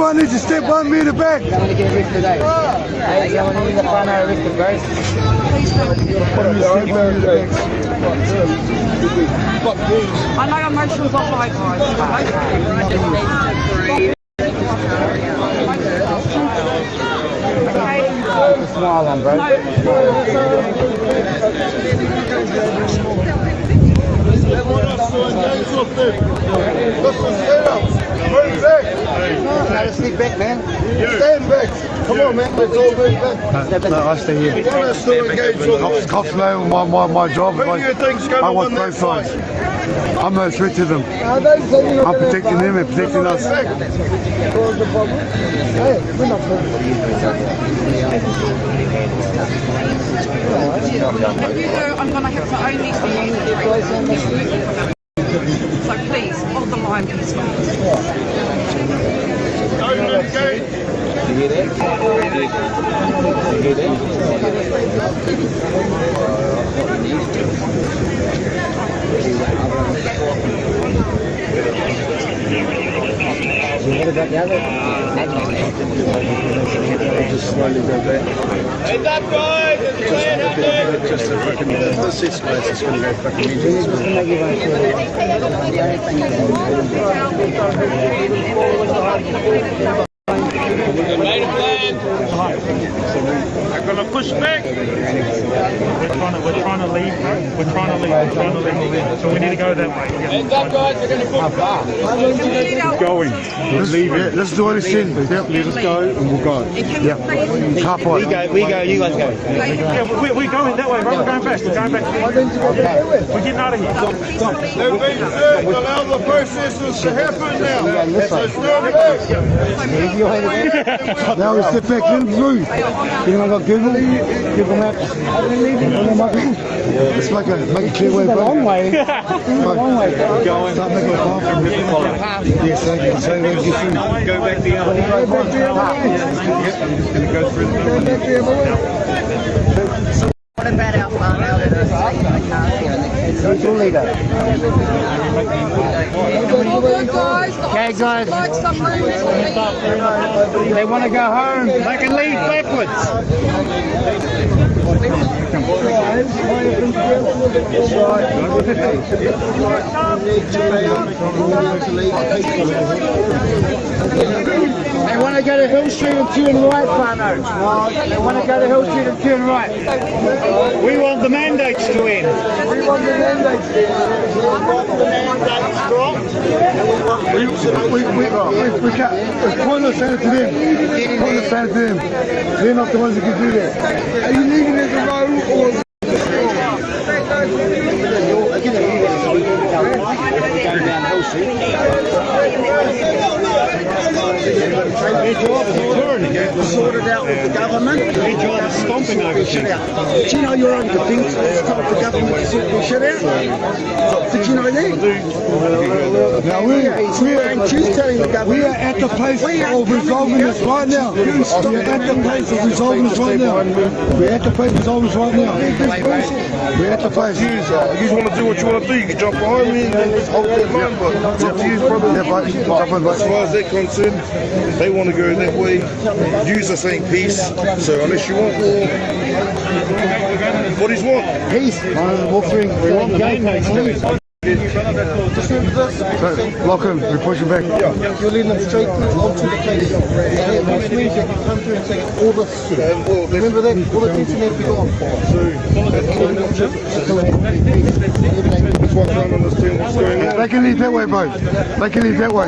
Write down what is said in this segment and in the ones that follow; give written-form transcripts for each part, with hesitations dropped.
Everyone needs to step 1 metre back. I'm going to get arrested today. Hey, I'm going to need the whānau arrested, bro. I know emotions are high, guys. Smile on, bro. Gotta sneak back, man. Stand back. Come on, man. Let's all move back. No, I stay here. Cops know my job. I want both sides. I'm no threat to them. I'm protecting them and protecting us. If you do, I'm going to have to only see you. So please, hold the line, please. You hear that? You hear about the other? Just slowly go back. Heads up, guys! It's clear out there! Just a fucking, this escalates, it's going to go fucking easy. We made a plan. We're going to push back. We're trying to leave. So we need to go that way. Heads up, guys! We're going to push back. Going. Let's do what he said. Let us go and we'll go. Yeah. Car fight. We go, you guys go. Yeah, we're going that way, bro. We're going back. We're getting out of here. They've been served. Allow the processes to happen now. Now we sit back in through. You know, I've got Google Maps. Let's make a clear way back. Long way. Going. Start making a path. Yes, thank you. So where's your food? Go back the other way. And go through the What about our farm now that are saying they can't hear and the neutral leader? Okay, guys. They want to go home. They can leave backwards. They want to go to Hill Street and turn right, whānau. They want to go to Hill Street and turn right. We want the mandates to end. We want the mandates to end. We want the mandates dropped. We can't. It's pointless saying it to them. It's pointless saying it to them. They're not the ones who can do that. Are you leaving as a row or? Their job is tyranny. Sorted out with the government. Their job is stomping over shit out. Did you know your own defence stopped the government to sort their shit out? Did you know that? Now we are at the place of resolving this right now. We are at the place of resolving this right now. We're at the place of resolving this right now. We're at the place. You want to do what you want to do, you can jump behind me and then hold that line, but it's up to you, brother. As far as they're concerned, they want to go that way. Use the same peace, so unless you want war, what do you want? Peace. We want the main. Lock him, we're pushing back. You're leading them straight onto the place. And which means you can come through and say all this. Remember that? All the internet we got on They can leave that way, bro. They can leave that way.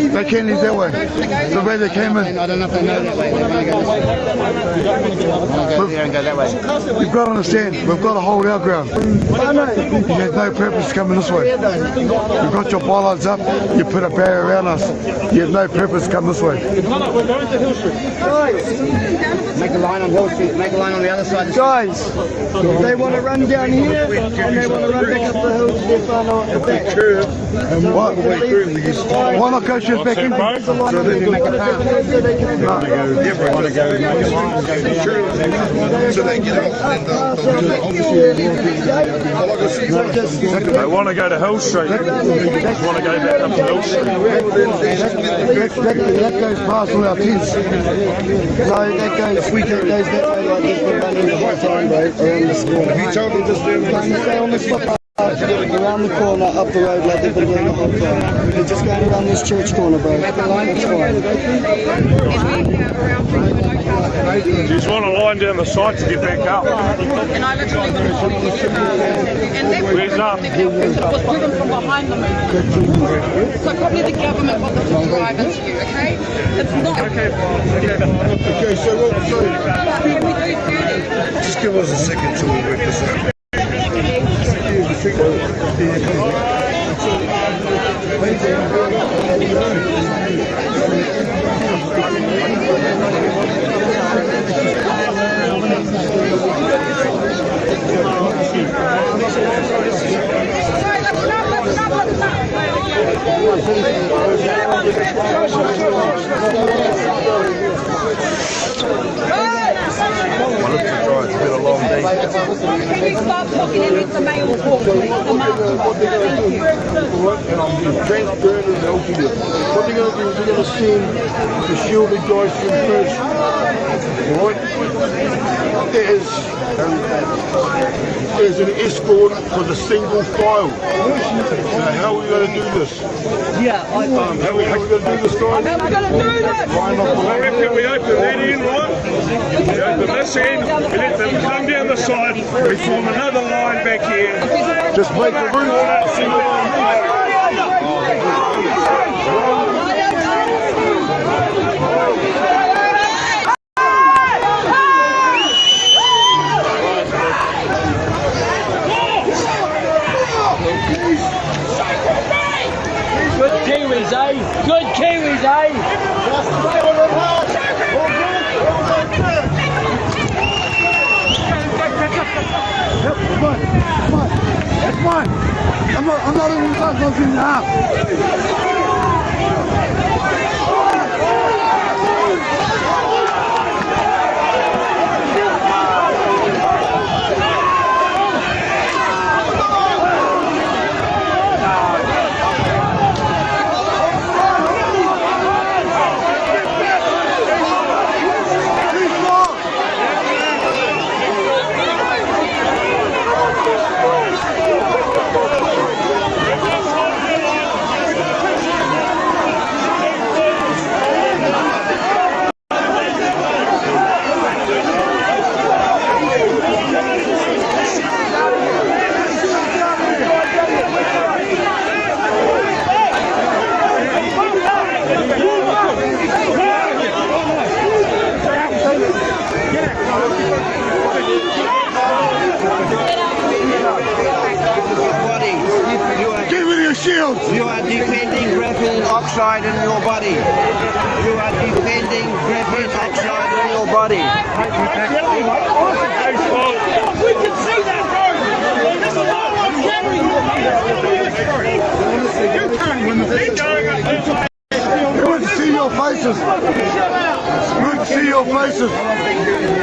They can't leave that way. The way they came in. I don't know if they know that way. They're going to go this way. Go there and go that way. You've got to understand, we've got to hold our ground. You have no purpose coming this way. You've got your bollards up, you put a barrier around us. You have no purpose come this way. No, we're going to Hill Street. Make a line on Hill Street. Make a line on the other side. Guys, they want to run down here and they want to run back up the hill to their final at the back. And what? Why not go straight back in? So they can make a path. So they get off. want to go to Hill Street. Just want to go back up to Hill Street. That goes past all our tents. So that goes, that goes that way like this, we're running the hot time, bro, around this corner. You told me just then. Stay on this footpath, around the corner, up the road like they've been doing the whole time. They're just going around this church corner, bro. That's fine. You just want to line down the side to get back up. And I literally was driven from behind them. So probably the government got them to drive into you, okay? It's not. Okay, Can we do 30? just give us a second to work this out. It's been a long day. Can we start talking and let the mail talk, please? The master. Thank you. And I'm being transparent and helping you. What they're going to do is they're going to send the shielded guys from first. Alright? There's an escort for the single file. Now, how are we going to do this? Yeah, How are we going to do this, guys? How are we going to do this? I reckon we open that end, right? We open this end, we let them come down the side, we form another line back here. Just make a route on that single line. Good Kiwis, eh? Good Kiwis, eh? That's fine. I'm not even close in the half. You are defending graphene oxide in your body. You are defending graphene oxide in your body. We can see that road. There's a lot of carrying. You can't win the thing. Good to see your faces. Good to see your faces.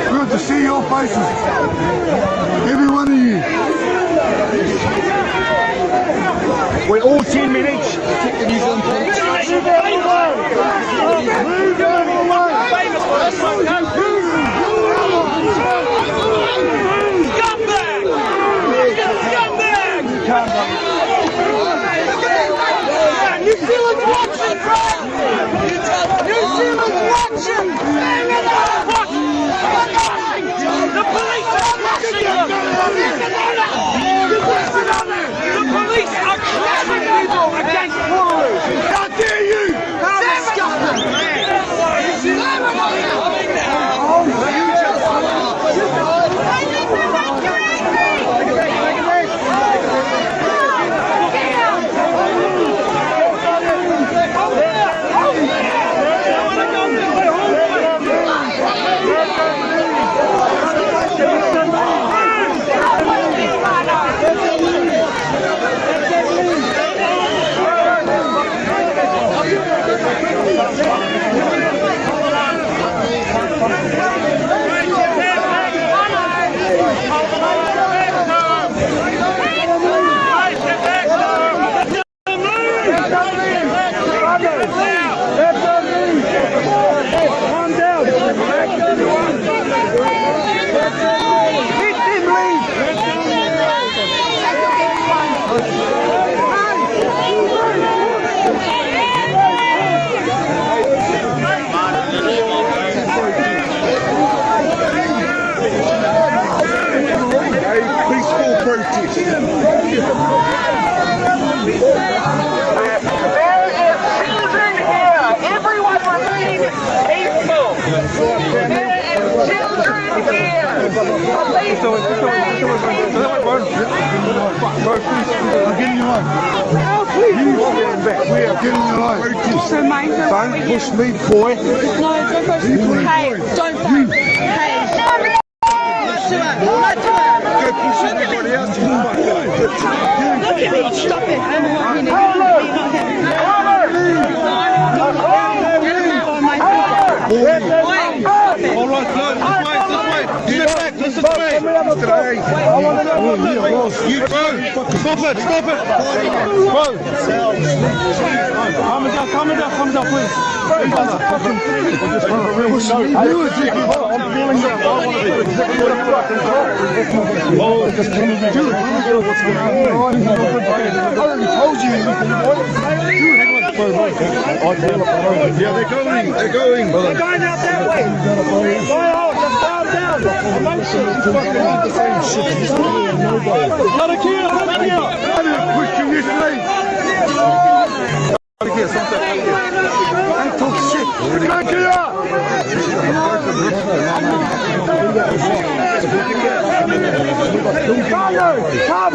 Good to see your faces. Every one of you. We're all 10 minutes. Take the New Zealand police. New Zealand's watching, bro! New Zealand's watching! The police are watching them! The police are crashing people against Portaloo! protest. There is children here. Everyone remain peaceful. There is children here. Please I'm getting you on. You stand back. We are getting you on. So mate, Don't push me, boy. no, don't push me. Hey, don't fight. Hey. Go push everybody else. Look at me, stop it. All right, no, this way. Step back, listen to me. You go. Stop it. Calm down, please. Yeah, they're going. They're going out that way. Just calm down. Let it kill. Push you this way. Don't talk shit. Crank it up. Come.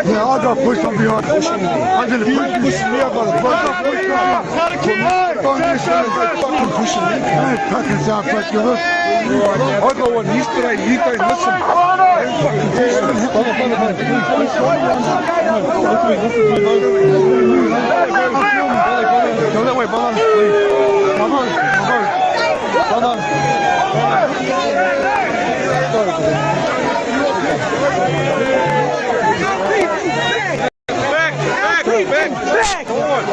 Yeah, I got pushed from behind. I'm going to push me. I got pushing me. Don't fucking sound like you look. I got one yesterday. You don't listen. Go that way, brother. Back. Forward.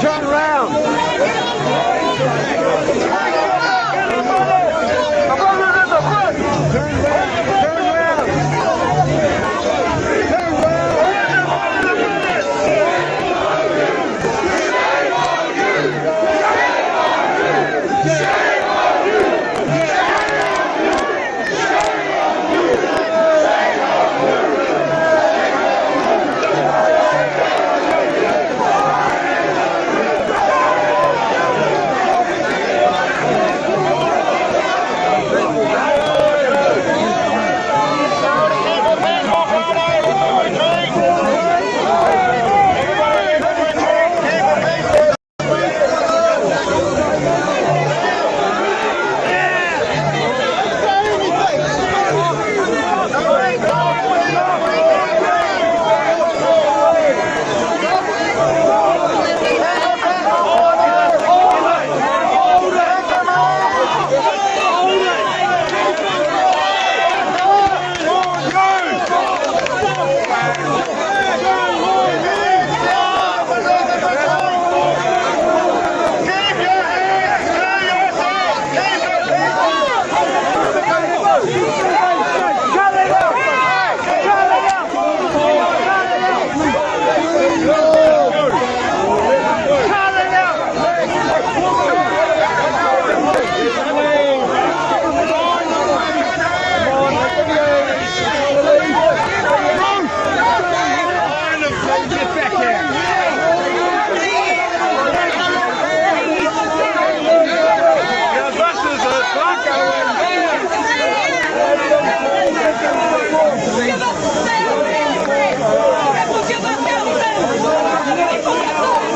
Turn around. Come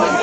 on.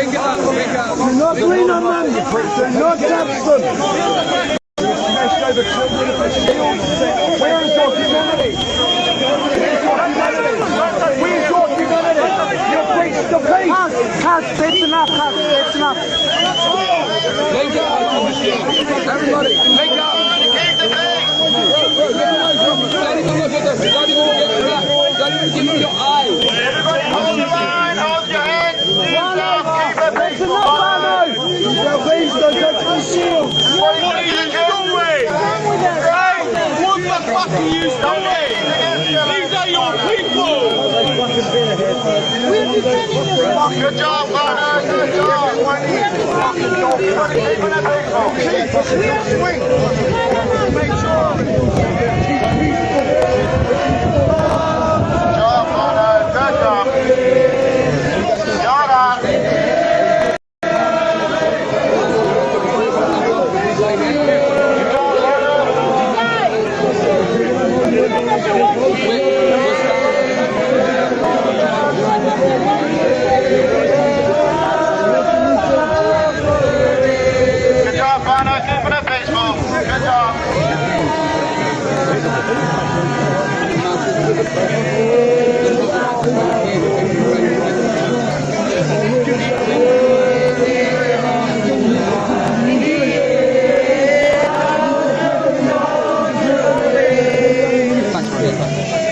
not lean on them. Do not touch them. Smashed over children. Where is your humanity? Where's your humanity? You preach the peace. That's enough. That's enough. Everybody, make up. Keep the peace. Don't even give me your eye. Everybody hold the line, hold your head. Keep the peace. Please don't touch my shield. What are you doing? What the fuck are you doing? These are your people. We're defending you. Good job, partner. Good job. Keeping it peaceful. Swing. Make sure. Good job, partner. Good job. Shut up. Good job, partner. Keeping it peaceful. Good job.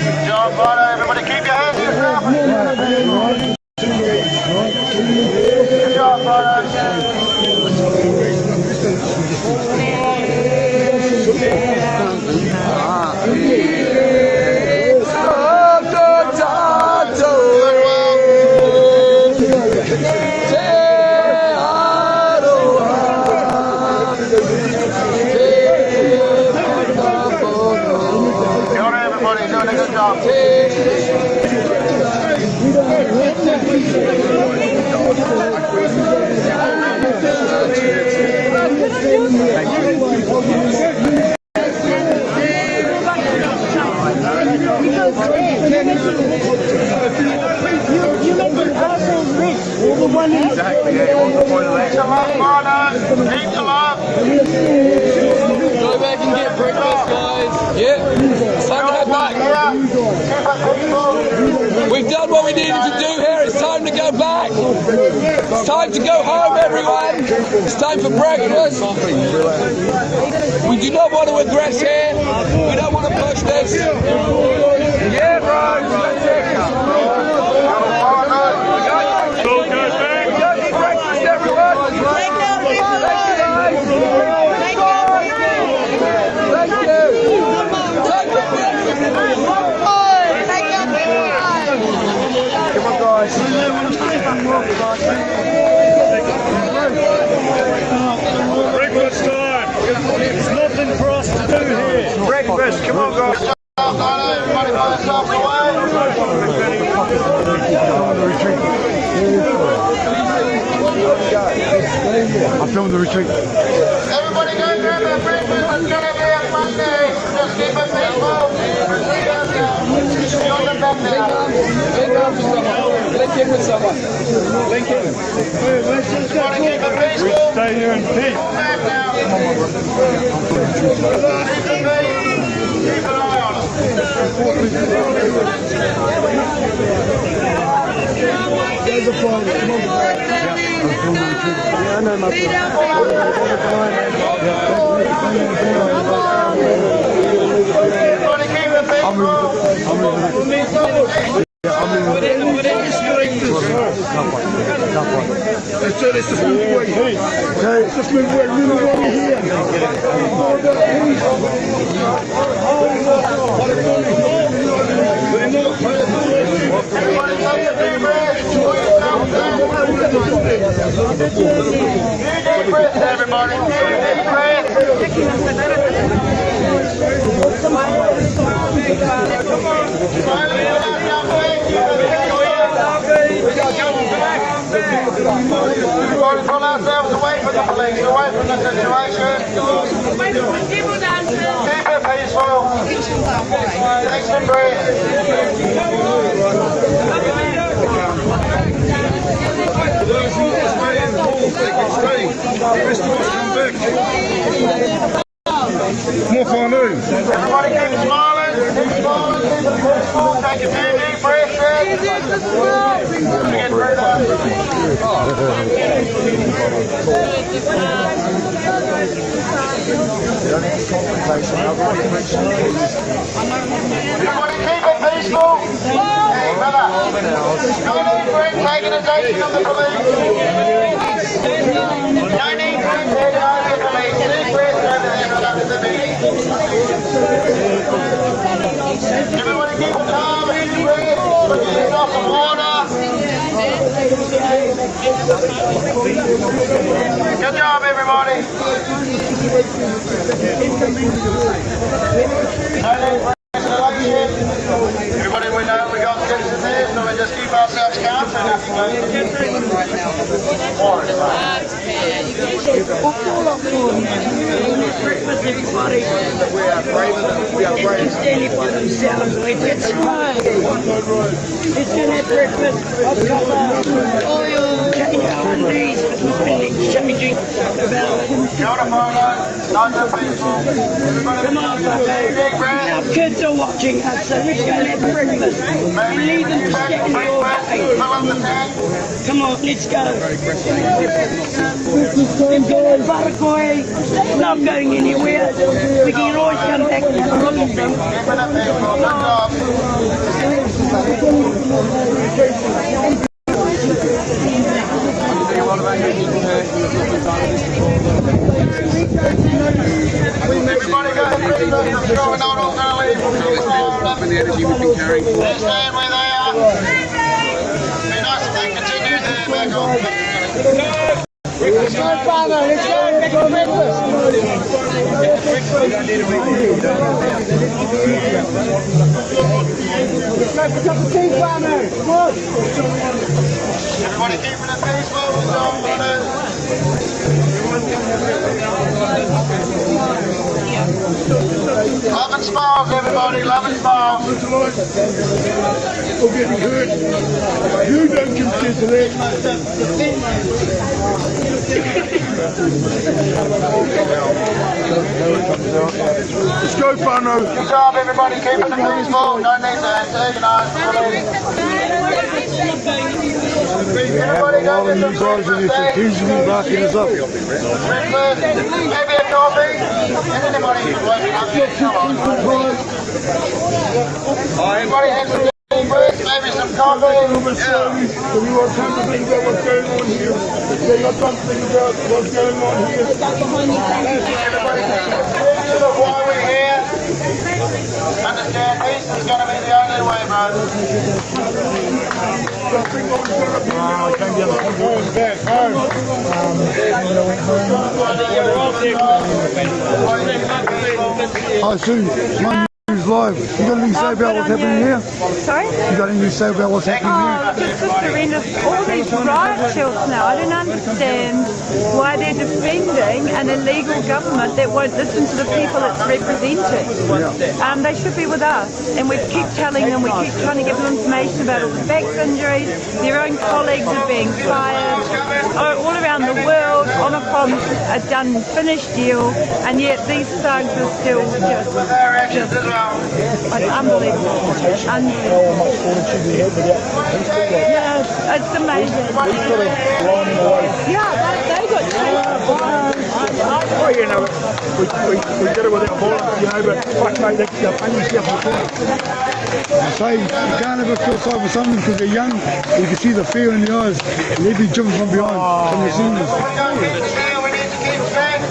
Good job, partner. Everybody keep your hands to yourself. Good job, partner. Everybody doing a good job. Exactly, yeah, you want the point of that. Keep the love, partner. Keep the love. Go back and get breakfast, guys. Yeah, it's time to go back. We've done what we needed to do here. It's time to go back. It's time to go home, everyone. It's time for breakfast. We do not want to aggress here. We don't want to push this. Yeah, bro. Breakfast time. There's nothing for us to do here. Breakfast, come on, guys. Everybody by themselves away. I filmed the retreat. Everybody go grab their breakfast. It's going to be a Monday. Just keep it peaceful. Link in with someone. Link in. Everybody keep it peaceful. Stay here in peace. Keep an eye on us. There's a point. Come on. Yeah, I know my point. Everybody keep it peaceful. Let's just move away. Let's just move away. Move over here. Everybody take a deep breath. Deep breath, everybody. Deep breath. Everybody pull ourselves away from the police, away from the situation. Keep it peaceful. Take some breath. More fun, Everybody keep smiling, keep smiling, keep peaceful, take a few deep breaths in. Get through that. Everybody keep it peaceful. Hey, brother. No need for antagonization of the police. No need for antagonizing the police. Deep breaths over there, brother, to the meeting. Everybody keep it calm, easy breath, put yourself some water. Good job, everybody. Everybody, we know we got citizens there, so we just keep ourselves calm so nothing goes to right now. We are brave. Standing for themselves, it's fine. It's in that breakfast, I've got oil, change our undies, changing about come on, our kids are watching us, so let's go and have breakfast and leave them standing all day. Come on, let's go. It's not going anywhere. We can always come back and have a look at them. Everybody go ahead and we're not all going to leave. The energy we've been carrying. They're staying where they are. Be nice if they continue there back on. Let's go, Father. Let's go. Get to breakfast. Let's go for a cup of tea, Father. Come on. Everybody keeping it peaceful. Love and smiles, everybody. Love and smiles. We're getting hurt. You don't consider that. Let's go, Fano. Good job, everybody. Keeping it peaceful. No need to antagonize. Everybody go get some breakfast. He's been backing us up. Breakfast. Maybe a coffee. Anybody who's waking up. Everybody have some deep breaths. Maybe some coffee. We want time to think about what's going on here. They got something about what's going on here. Why we're here. Understand peace is going to be the only way, bro. Going back home. I see. My news live. You got anything to say about what's happening here? Sorry? You got anything to say about what's happening here? It's just horrendous. All these riot shields now, I don't understand why they're defending an illegal government that won't listen to the people it's representing. They should be with us, and we keep telling them, we keep trying to give them information about all the back injuries, their own colleagues are being fired, all around the world, Omicron's a done, finished deal, and yet these thugs are still just unbelievable. Yeah, it's amazing. Yeah, they got Oh, you know, we did it without violence, you know, but fuck mate, that's your funny stuff. I say, you can't ever feel sorry for someone because they're young. You can see the fear in the eyes. And they'd be jumping from behind, from the seniors. We need to keep safe.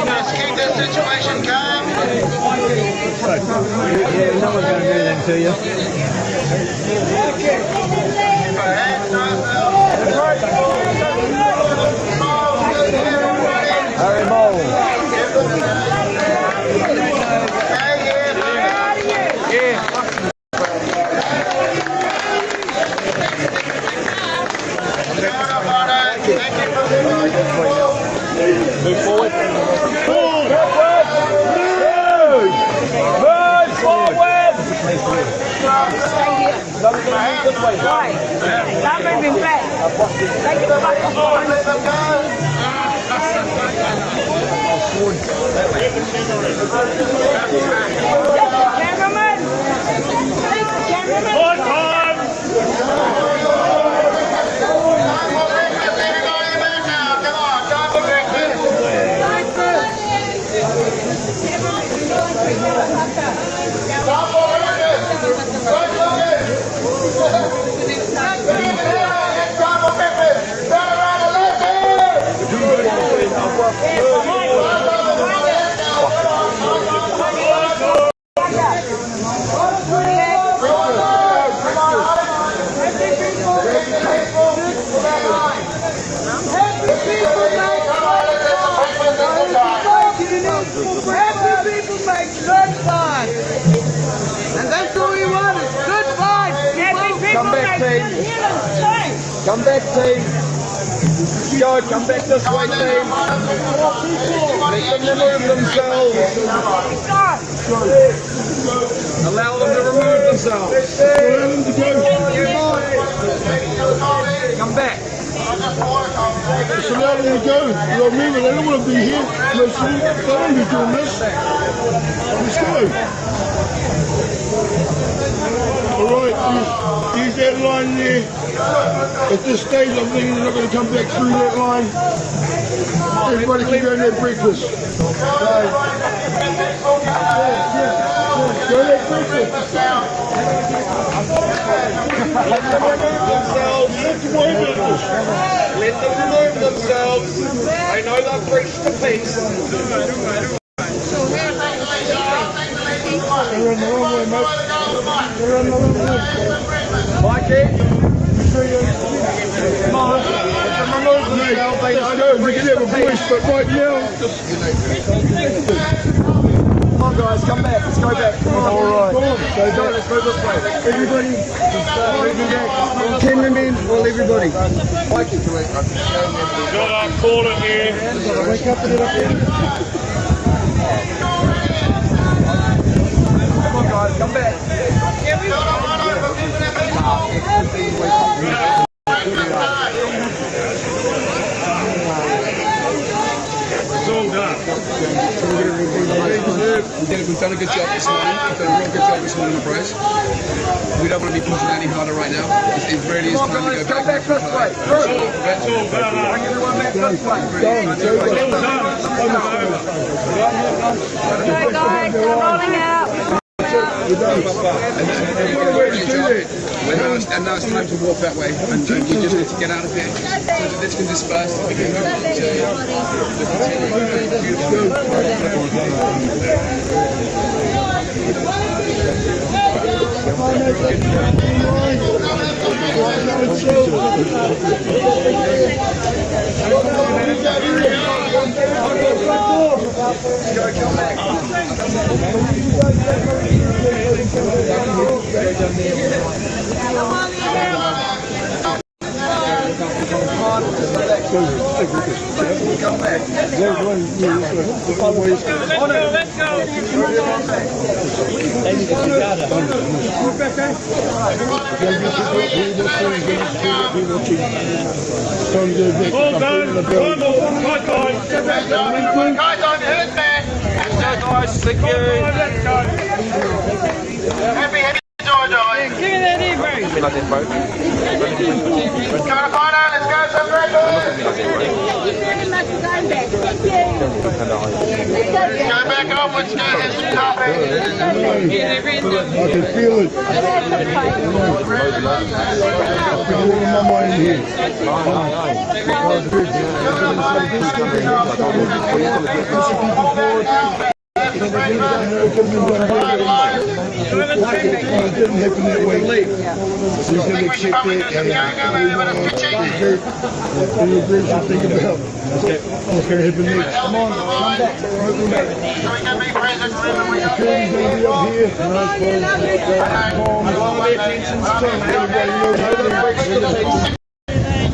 Let's keep this situation calm. Yeah, no one's going to do anything to you. Harry Bowl. Move forward. Right. Stop moving back. Take it back. Cameraman! Come back, team. Go, come back this way, team. Let them remove themselves. Allow them to remove themselves. Come back. Just allow them to go. You know what I mean? They don't want to be here. No, so they don't be doing this. Let's go. Alright, use that line there. At this stage, I'm thinking they're not going to come back through that line. Everybody can go and have breakfast. Go and have breakfast. Let them remove themselves. Let them remove themselves. I know they've preached to peace. They're on the wrong way, mate. They're on the wrong way. Mikey. Come on. Mate, let's go. We can have a voice, but right now, Come on, guys, come back. Let's go back. Come on. all right. Come on. Let's go this way. Everybody, cameramen, all everybody. Mikey. Got our caller here. Wake up and get up here. Come on, guys, come back. It's all done. We've done a good job this morning. We've done a real good job this morning, Bryce. We don't want to be pushing any harder right now. It really is time to go back. This way. That's all done. Bring everyone back this way. Okay, guys, I'm rolling out. And now it's time to walk that way. And we just need to get out of here so that this can disperse. We can go Come back. Let's go. All done. Right, guys. Guys, I'm hit, man. Guys, thank you. Let's go. Happy joy, guys. Give me that in, bro. Come on, Otho, let's go, some breakfast. Let's go back onwards, guys. It's tough. I can feel it. My mind here. It didn't happen that way. You can accept it and think about what's going to happen next. Come on, come back. Security's going to be up here.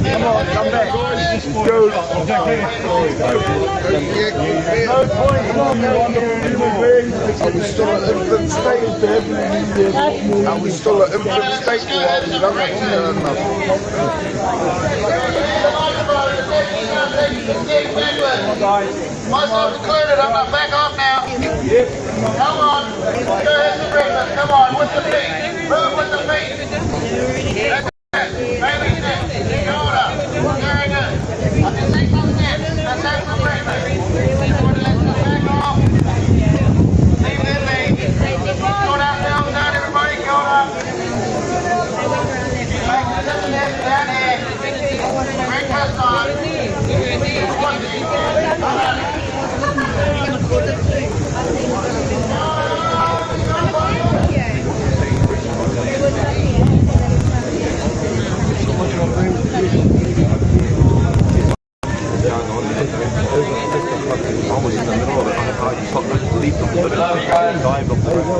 Come on, come back. Let's go. Are we still at infant state? Are we still at infant state? Myself included, I'm not back off now. Come on. Go ahead and breakfast. Come on, with the feet. Move with the feet. That's it. Baby steps. Shoulder. Very good. I can take some steps. That's it for breakfast. Back off. Leave it in me. Go down, everybody. Go down. Make the steps down here. Breakfast time.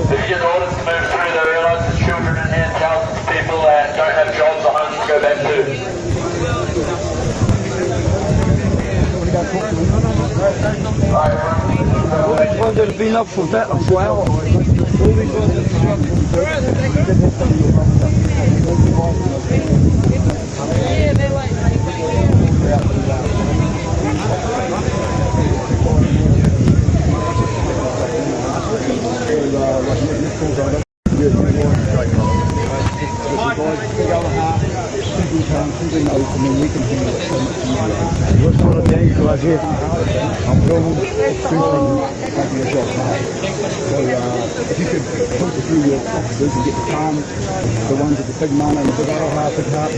Petition orders to move through. They realise there's children in here, thousands of people that don't have jobs or homes to go back to. Which ones have been up for that as well? What's one of the angle guys here? I'm filming, it's free from taking a job. So if you could filter through your officers and get the calm, the ones with the big mana and the big aroha, big heart,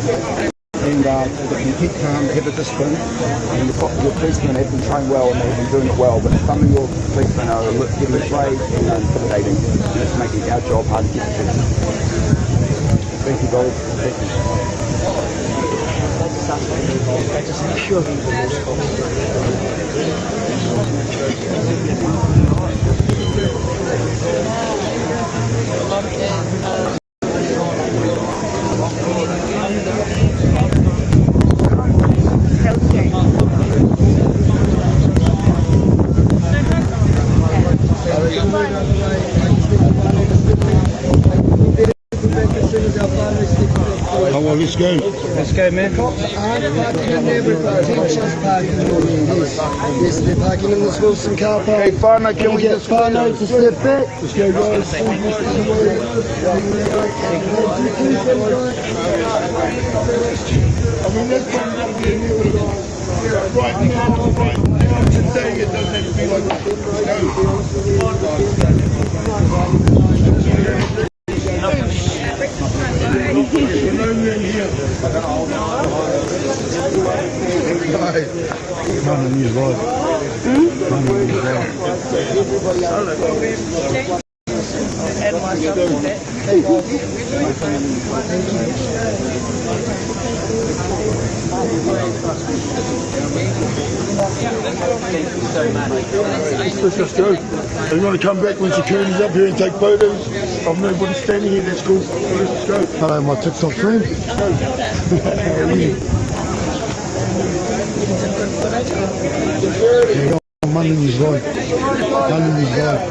and if you keep calm, have a discipline, and your policemen have been trained well and they've been doing it well, but some of your policemen are getting afraid and intimidating, and it's making our job hard to get to. Thank you guys. Thank you. Just make sure Oh, well, let's go. Let's go, man. Yes, they're parking in this Wilson car park. Hey, Farmer, can we get Farno to step back? Let's go, guys. right now, today it doesn't have to be like Man on his ride. Man on his ride. Let's go. You want to come back when security's up here and take photos of nobody standing here? Let's go. Let's go. Hello, my TikTok friend. Man on his ride. Man on his ride.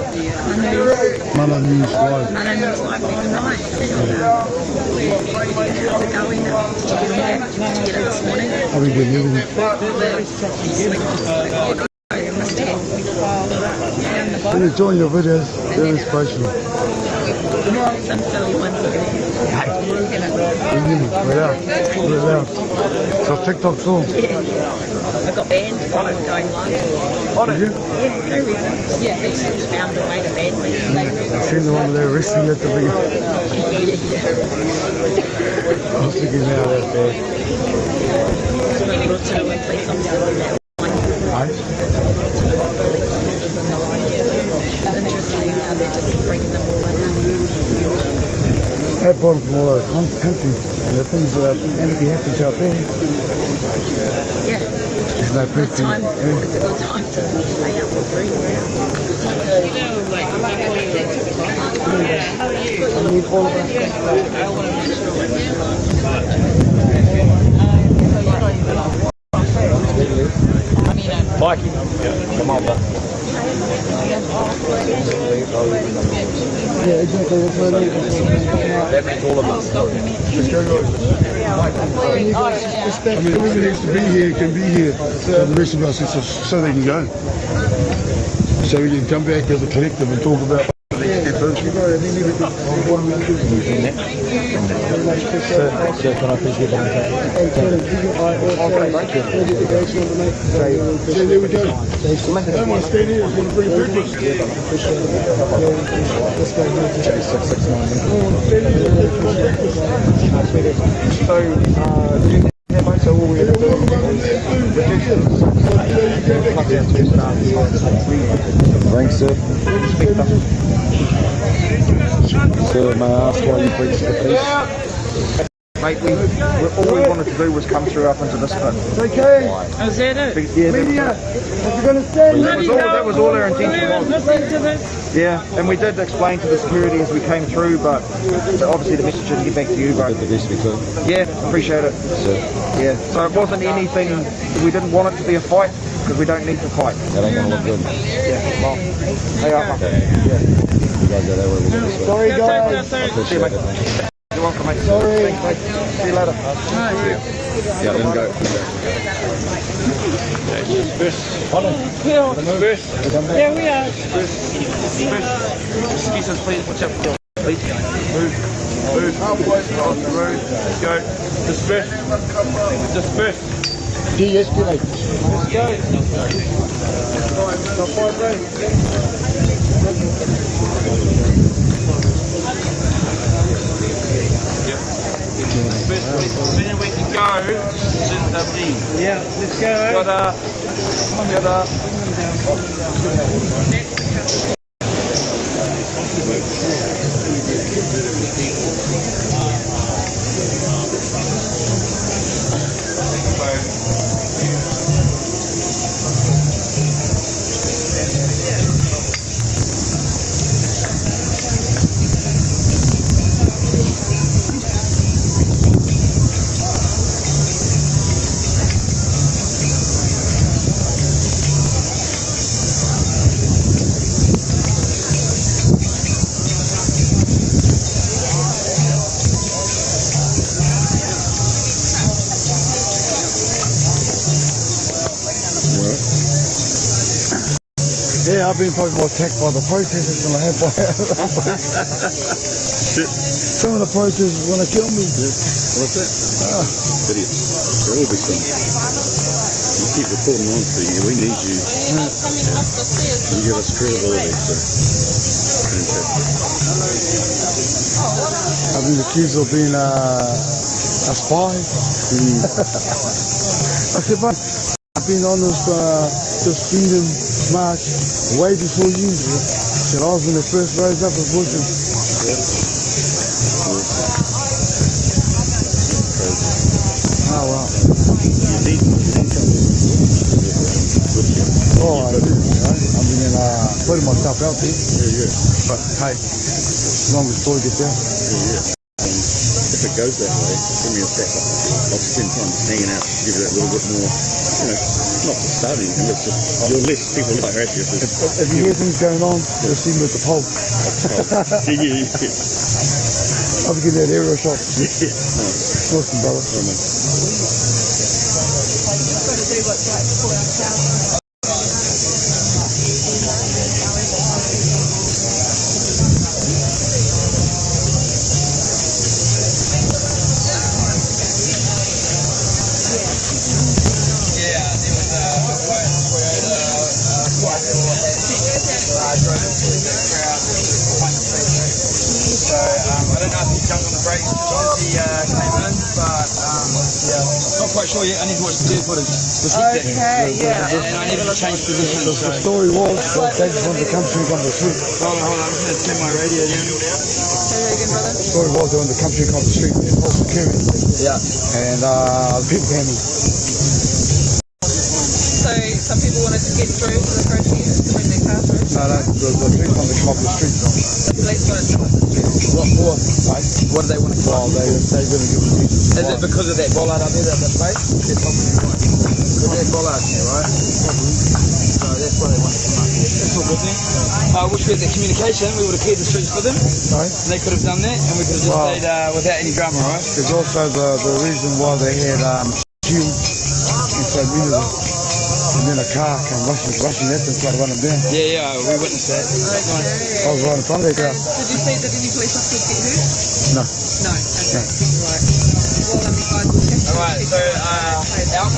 Man on his ride. How are we doing? I'm enjoying your videos. They're inspirational. Some silly ones. We're out. So TikTok's all. I got banned from going live. Did you? Yeah, no reason. Yeah, they just found a way to ban me. I've seen the one there wrestling at the beginning. I was thinking, now that's bad. Right? I've brought from all over the country, and the things that empty happens out there. Yeah. There's no pressure. It's a good time to stay out for free. I need all of us. like him. Come on, bro. Yeah, exactly. That's what I mean. That means all of us. I mean, whoever needs to be here can be here. So the rest of us, so they can go. So we can come back as a collective and talk about the next step is. So can I please get on the So there we go. Don't want to stand here, it's going to bring breakfast. So all we're going to do Rank, sir. Sir, may I ask why you preach the peace? Mate, all we wanted to do was come through up into this pit. Okay. Is that it? Yeah, Media, if you're going to stand that was all our intention was. Yeah, and we did explain to the security as we came through, but obviously the message didn't get back to you, but yeah, appreciate it. Yeah, so it wasn't anything, we didn't want it to be a fight, because we don't need to fight. That ain't gonna look good. Yeah, well, hey, yeah. Sorry guys. See you, mate. You're welcome, mate. Sorry. Thanks, mate. See you later. Yeah, let him go. There we are. Excuse us, please. Watch out. Please. Move. Halfway across the road. Go. Disperse. Disperse. De-escalate. Let's go. Stop fighting. Then we can go. Yeah, let's go. Yeah, I've been probably more attacked by the protesters than I have by some of the protesters want to kill me. What's that? Idiots. They're all big things. You keep reporting on to you. We need you. You give us credibility. So. Fantastic. I've been accused of being a spy. I said, but I've been on this freedom march way before you. I was when they first rose up with Wilson. Oh wow. Oh, I do. I mean, putting myself out there. Yeah. But hey, as long as Troy gets out. Yeah. If it goes that way, give me a second. I'll spend time hanging out, give it that little bit more, not to start anything, but just, you'll let people like her actually. If you hear things going on, you'll see me at the pole. Yeah. I'll give you that aerial shot. Yeah. Nice. Awesome, brother. Sure yet, I need to watch the footage. Okay, yeah. And I need to change positions. The story was that they just wanted to come through on the street. Hold on, I'm just going to turn my radio down. The story was they wanted to come through on the street in Portaloo. Yeah. And people came in. So some people wanted to get through to the protest to bring their car through? No, the police wanted to come off the street. The police wanted to come off the street. What for? Like, what do they want to do? Well, they're going to give them Is it because of that bollard up there that they play? They're probably right. Because that bollard there, right? So that's why they want to come up here. That's all good then. I wish we had that communication. We would have cleared the streets for them. Right. And they could have done that, and we could have just stayed without any drama, right? There's also the reason why they had shield inside windows. And then a car came rushing at them, tried to run them down. Yeah, we witnessed that. I was right in front of their car. Did you see that any police officers get hurt? No. No. Okay. No. Right. Well, let me guys will catch you. Alright, so out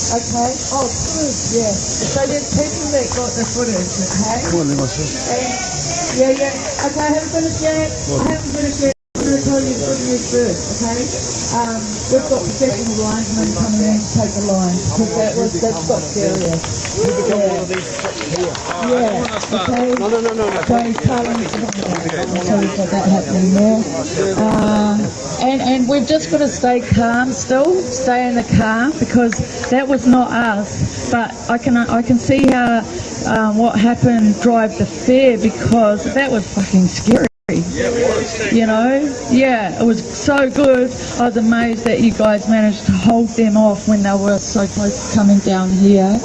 Okay. Oh, good. Yeah. So there's people that got the footage, okay? Come on, then, my son. Yeah. Okay, I haven't finished yet. I haven't finished yet. I'm going to tell you good news first, okay? We've got professional linesmen coming in to take the line because that's got serious. Yeah. Okay. No. So Parliament's got that happening there. And we've just got to stay calm still, stay in the car because that was not us. But I can see how what happened drive the fear because that was fucking scary. You know, yeah, it was so good. I was amazed that you guys managed to hold them off when they were so close to coming down here.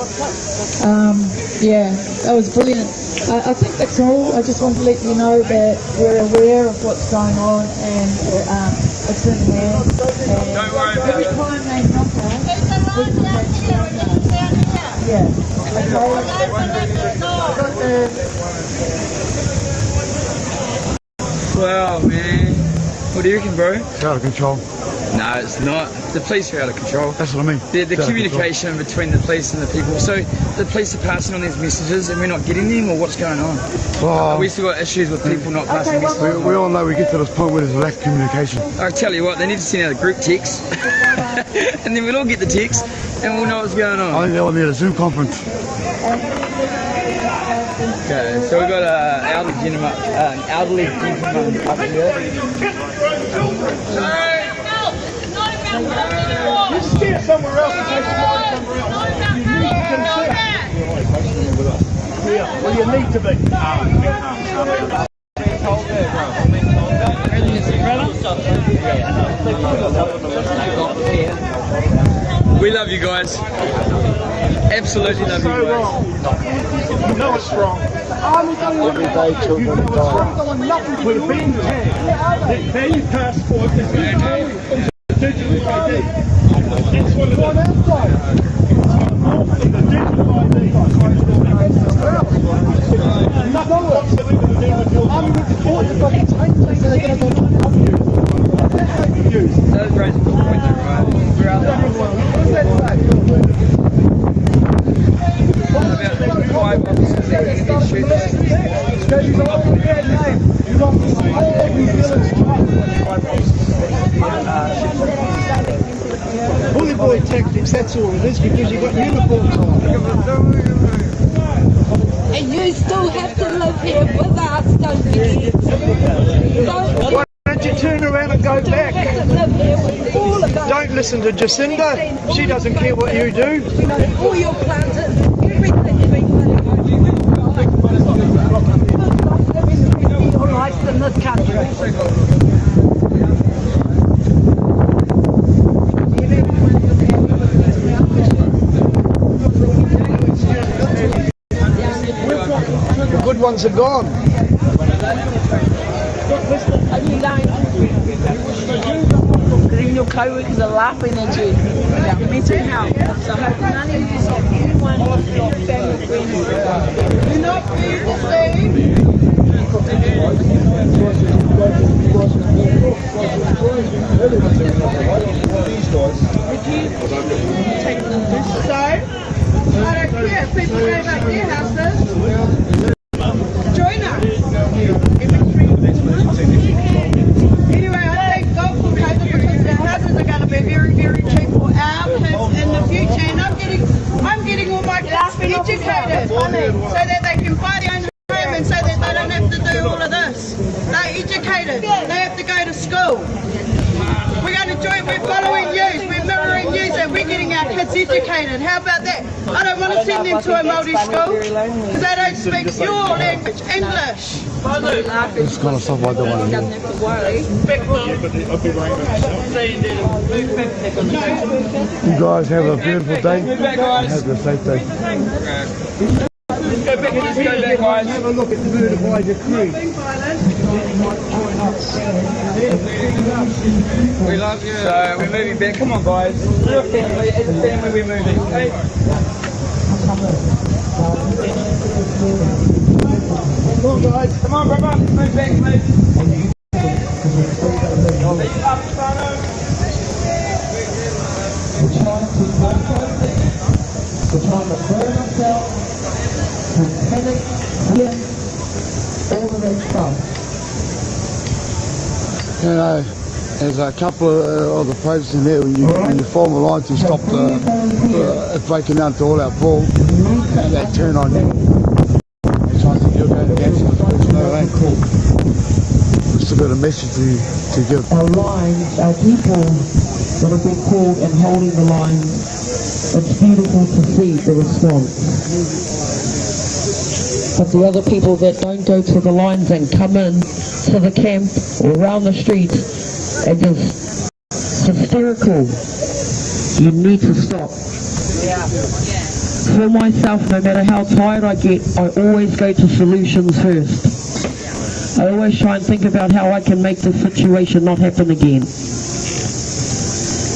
Yeah, that was brilliant. I think that's all. I just want to let you know that we're aware of what's going on and it's in there. And don't worry about every time they knock us, we can make sure. Yeah. Okay. Wow, man. What do you reckon, bro? It's out of control. No, it's not. The police are out of control. That's what I mean. The communication between the police and the people. So the police are passing on these messages and we're not getting them, or what's going on? Well, we still got issues with people not passing messages. We all know we get to this point where there's lack of communication. I tell you what, they need to send out a group text and then we'll all get the text and we'll know what's going on. I think they all need a Zoom conference. Okay, so we've got an elderly gentleman up here. Just get somewhere else and take the line somewhere else. You need to consider. Yeah, well, you need to be. We love you guys. Absolutely love you guys. You know it's wrong. Every day children die. We're being tagged. Their passport is being tagged. Digital ID. That's what it is. The digital ID. Nothing whatsoever to do with your I'm looking forward to fucking taking so they're going to go help you. That was great. We're out there. What about the 5 officers that are going to be shooting? Bully boy tactics, that's all it is, because you've got uniforms on. And you still have to live here with us, don't forget. Why don't you turn around and go back? Don't listen to Jacinda. She doesn't care what you do. All your planters, everything's been your life in this country. The good ones are gone. co-workers are laughing at you about mental health. So I hope none of you have anyone, family, friends. Do not be deceived. So, I don't care if people go back their houses. Join us. Anyway, I thank God for COVID because the houses are going to be very, very cheap for our kids in the future. And I'm getting all my kids educated so that they can buy their own home and so that they don't have to do all of this. They're educated. They have to go to school. We're going to join. We're following yous. We're mirroring yous, and we're getting our kids educated. How about that? I don't want to send them to a Māori school because they don't speak your language, English. This kind of stuff I don't want to hear. You guys have a beautiful day. Have a safe day. Let's go back, guys. Have a look at the murder by the Creek. We love you. So we're moving back. Come on, guys. We're a family. As a family, we're moving. Okay? Come on, guys. Come on, brother. Let's move back, please. We're trying to burn ourselves, to panic, slip, all of that stuff. You know, there's a couple of the places in there when you form a line to stop breaking down to all our ball, and they turn on you. And so I think you're going against the person, no, it ain't cool. We've still got a message to give. Our lines, our people that have been called and holding the lines, it's beautiful to see the response. But the other people that don't go to the lines and come in to the camp or around the streets are just hysterical. You need to stop. For myself, no matter how tired I get, I always go to solutions first. I always try and think about how I can make this situation not happen again.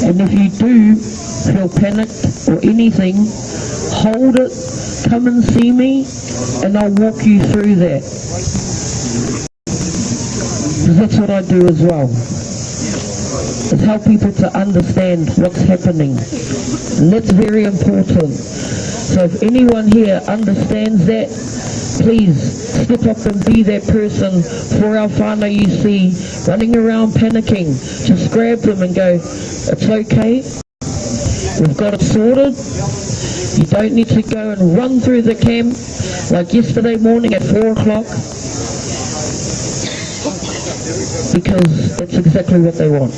And if you do feel panicked or anything, hold it, come and see me, and I'll walk you through that. Because that's what I do as well. Is help people to understand what's happening. And that's very important. So if anyone here understands that, please step up and be that person for our whānau you see running around panicking. Just grab them and go, it's okay. We've got it sorted. You don't need to go and run through the camp like yesterday morning at 4 o'clock, because that's exactly what they want.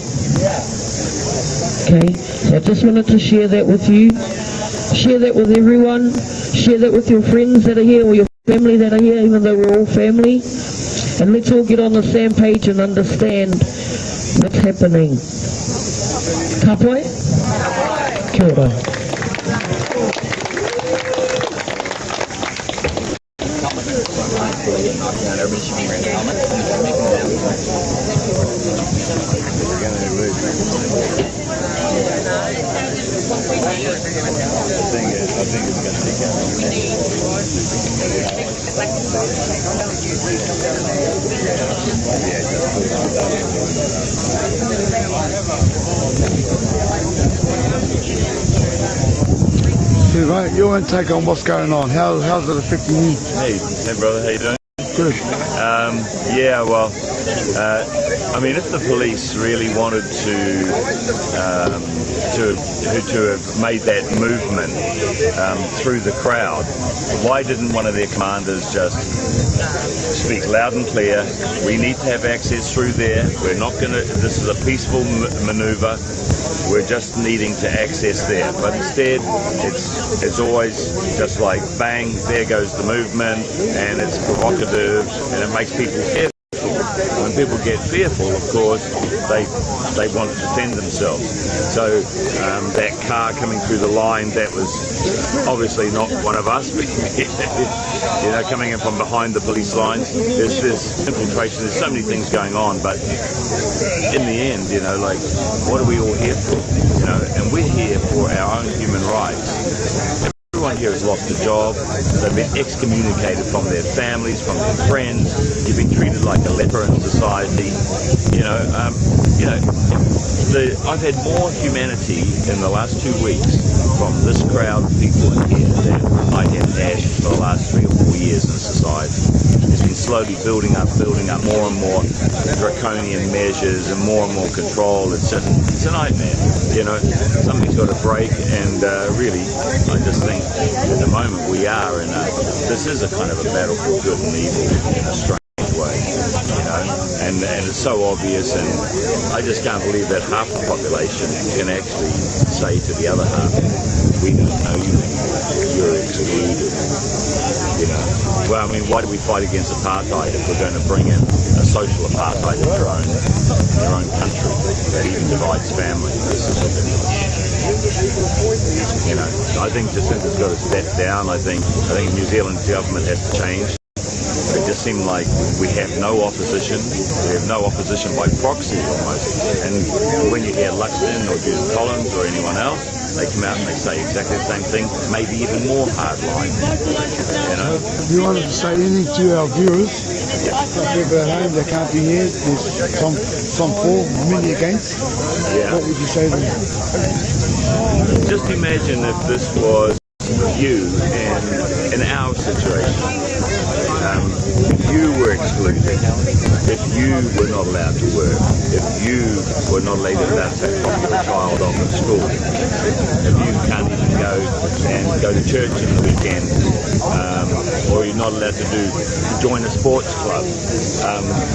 Okay, so I just wanted to share that with you. Share that with everyone. Share that with your friends that are here or your family that are here, even though we're all family. And let's all get on the same page and understand what's happening. Ka pai? Kia ora. Right, your intake on what's going on. How's it affecting you? Hey brother, how you doing? Good. Yeah, well, I mean, if the police really wanted to have made that movement through the crowd, why didn't one of their commanders just speak loud and clear? We need to have access through there. We're not going to. This is a peaceful maneuver. We're just needing to access there. But instead, it's always just like bang, there goes the movement, and it's provocative, and it makes people When people get fearful, of course, they want to defend themselves. So that car coming through the line, that was obviously not one of us, you know, coming in from behind the police lines. There's infiltration, there's so many things going on, but in the end, you know, like, what are we all here for? You know, and we're here for our own human rights. Everyone here has lost a job, they've been excommunicated from their families, from their friends, you've been treated like a leper in society. I've had more humanity in the last 2 weeks from this crowd of people in here than I have had for the last 3 or 4 years in society. It's been slowly building up more and more draconian measures and more control. It's a nightmare, you know. Something's got to break, and really, I just think at the moment we are this is a kind of a battle for good and evil in a strange way, you know, and it's so obvious, and I just can't believe that half the population can actually say to the other half, we don't know you anymore, you're excluded, you know. Well, I mean, why do we fight against apartheid if we're going to bring in a social apartheid in their own country that even divides families? This is what they're doing. You know, I think Jacinta's got to step down. I think New Zealand's government has to change. It just seemed like we have no opposition. We have no opposition by proxy almost. And when you hear Luxton or Judith Collins or anyone else, they come out and they say exactly the same thing, maybe even more hardline. You know. If you wanted to say anything to our viewers, people at home that can't be here, there's some for, many against. Yeah. What would you say to them? Just imagine if this was you in our situation. If you were excluded, if you were not allowed to work, if you were not allowed to drop your child off at school, if you can't even go to church in the weekend, or you're not allowed to join a sports club,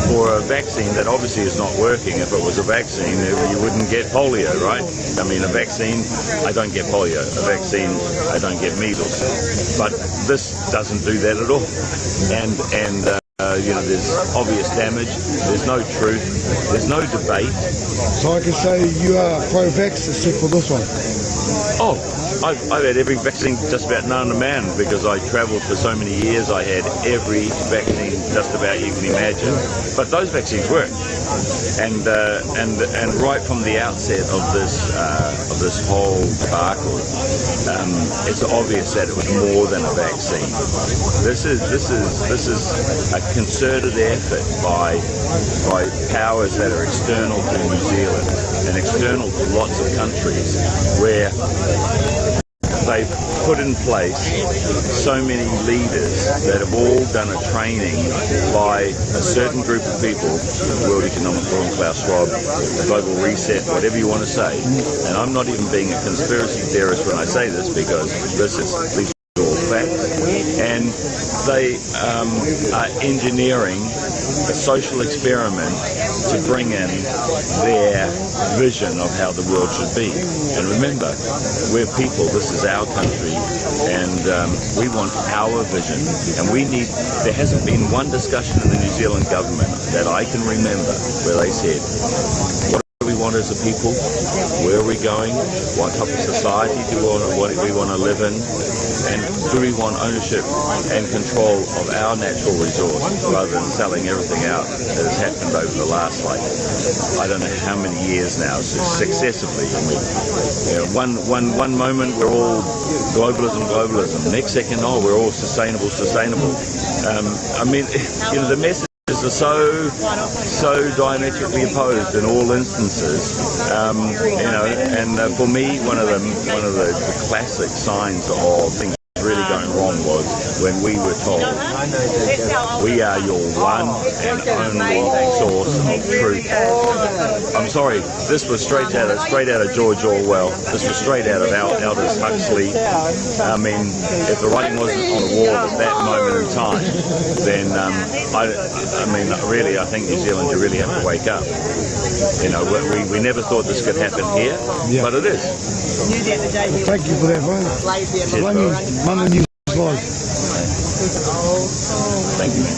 for a vaccine that obviously is not working. If it was a vaccine, you wouldn't get polio, right? I mean, a vaccine, I don't get polio. A vaccine, I don't get measles. But this doesn't do that at all. You know, there's obvious damage, there's no truth, there's no debate. So I can say you are pro-vax except for this one? Oh, I've had every vaccine just about known to man, because I travelled for so many years. I had every vaccine just about you can imagine. But those vaccines work. And right from the outset of this whole debacle, it's obvious that it was more than a vaccine. This is a concerted effort by powers that are external to New Zealand and external to lots of countries, where they've put in place so many leaders that have all done a training by a certain group of people, the World Economic Forum, Klaus Schwab, the Global Reset, whatever you want to say. And I'm not even being a conspiracy theorist when I say this, because these are all facts. And they are engineering a social experiment to bring in their vision of how the world should be. And remember, we're people, this is our country, and we want our vision. And there hasn't been one discussion in the New Zealand government that I can remember where they said, what do we want as a people? Where are we going? What type of society do we want to live in? And do we want ownership and control of our natural resource rather than selling everything out that has happened over the last, I don't know how many years now, successively. And one moment we're all globalism. Next second, we're all sustainable. I mean, you know, the message are so diametrically opposed in all instances, you know. And for me, one of the classic signs of things really going wrong was when we were told, we are your one and only source of truth. I'm sorry, this was straight out of George Orwell. This was straight out of Aldous Huxley. I mean, if the writing wasn't on the wall at that moment in time, then I mean, really, I think New Zealand, you really have to wake up. You know, we never thought this could happen here, but it is. Thank you for that, man. Monday News Live. Thank you, man.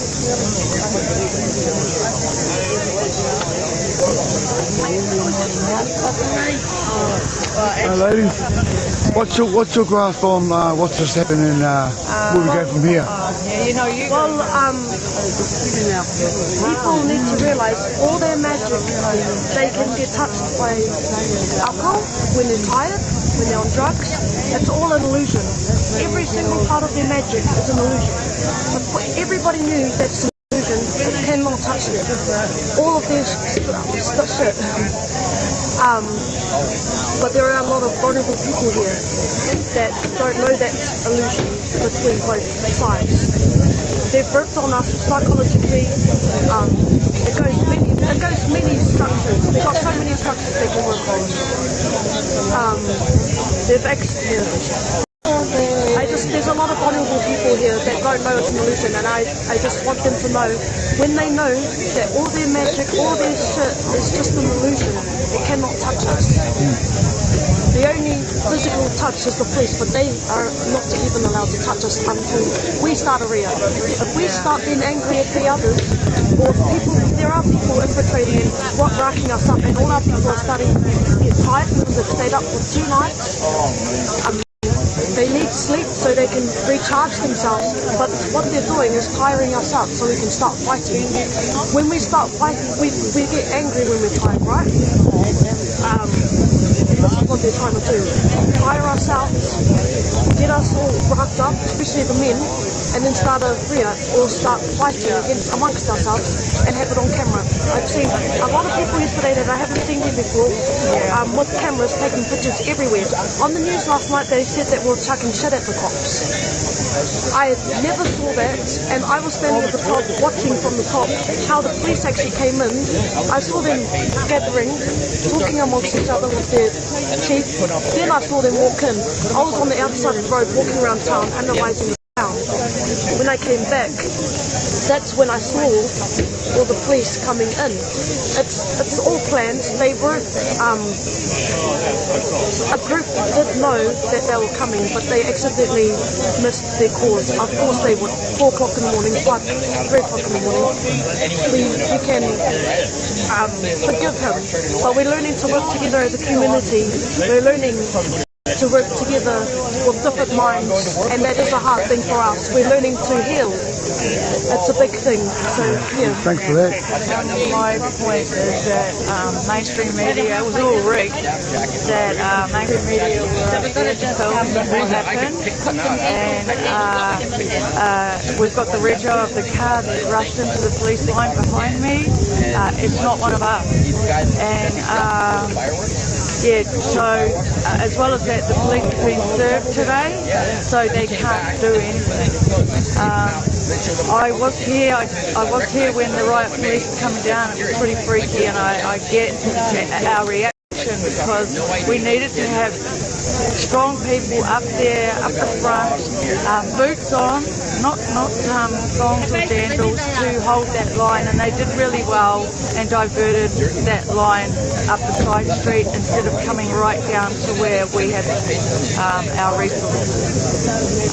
ladies, what's your grasp on what's just happening? Where we go from here? People need to realise all their magic, they can get touched by alcohol when they're tired, when they're on drugs. It's all an illusion. Every single part of their magic is an illusion. But everybody knew that's an illusion, it cannot touch them. All of their shit. But there are a lot of vulnerable people here that don't know that's illusion between both sides. They've worked on us psychologically. It goes many structures. They've got so many structures they can work on. There's a lot of vulnerable people here that don't know it's an illusion, and I just want them to know, when they know that all their magic, all their shit is just an illusion, it cannot touch us. The only physical touch is the police, but they are not even allowed to touch us until we start a riot. If we start being angry at the others, or there are people infiltrating and racking us up, and all our people are starting to get tired because they've stayed up for 2 nights. They need sleep so they can recharge themselves, but what they're doing is tiring us up so we can start fighting. When we start fighting, we get angry when we're tired, right? That's what they're trying to do. Tire us out, get us all roughed up, especially the men, and then start a riot or start fighting amongst ourselves and have it on camera. I've seen a lot of people yesterday that I haven't seen here before with cameras taking pictures everywhere. On the news last night they said that we're chucking shit at the cops. I never saw that, and I was standing at the top watching from the top how the police actually came in. I saw them gathering, talking amongst each other with their chief. Then I saw them walk in. I was on the outside of the road walking around town, analysing the town. When I came back, that's when I saw all the police coming in. It's all planned. They were a group did know that they were coming, but they accidentally missed their cause. Of course they would. 4 o'clock in the morning, 3 o'clock in the morning. We can forgive him, but we're learning to work together as a community. We're learning to work together with different minds, and that is a hard thing for us. We're learning to heal. It's a big thing. So yeah. Thanks for that. My point is that mainstream media was all rigged. That mainstream media were filming what happened, and we've got the rego of the car that rushed into the police line behind me. It's not one of us, and so as well as that, the police have been served today, so they can't do anything. I was here when the riot police were coming down. It was pretty freaky, and I get our reaction because we needed to have strong people up there, up the front, boots on, not thongs or sandals, to hold that line, and they did really well and diverted that line up the side street instead of coming right down to where we had our resources.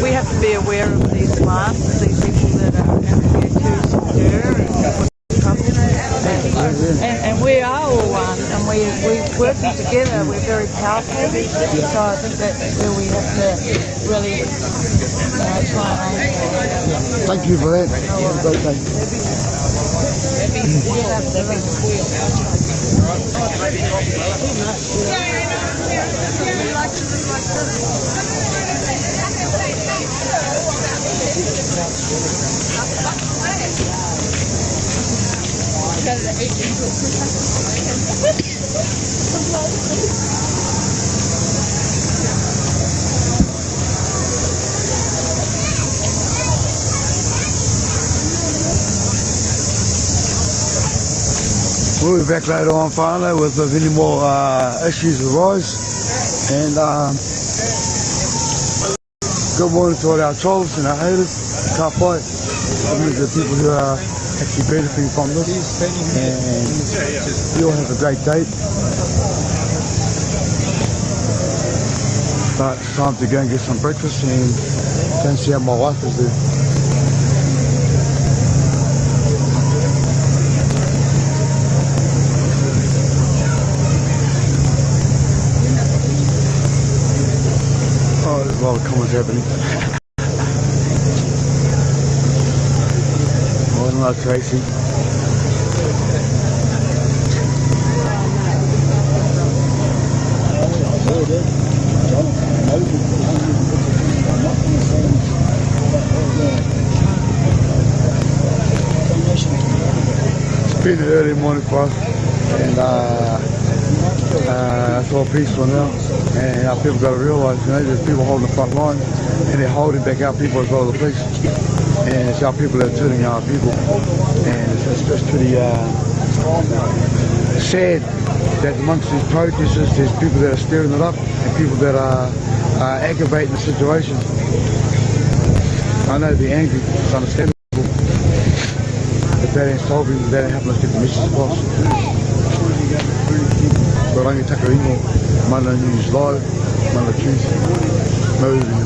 We have to be aware of these masks, these people that are here to secure and we are all one, and we're working together, we're very powerful, so I think that's where we have to really try and aim for. Thank you for that. We'll be back later on finally with if any more issues arise. And good morning to all our trolls and our haters. Can't fight. The people who are actually benefiting from this. And you all have a great day. But it's time to go and get some breakfast and go and see how my wife is doing. happening. Morning, like Tracy. It's been an early morning for us, and it's all peaceful now. And our people got to realise, you know, there's people holding the front line, and they're holding back our people as well as the police. And it's our people that are turning our people, and it's just pretty sad that amongst these protesters, there's people that are stirring it up and people that are aggravating the situation. I know they're angry, it's understandable. But that ain't solving, that ain't helping us get the message across. But I'm going to take her email, Monday News Live, Monday Tuesday, moving.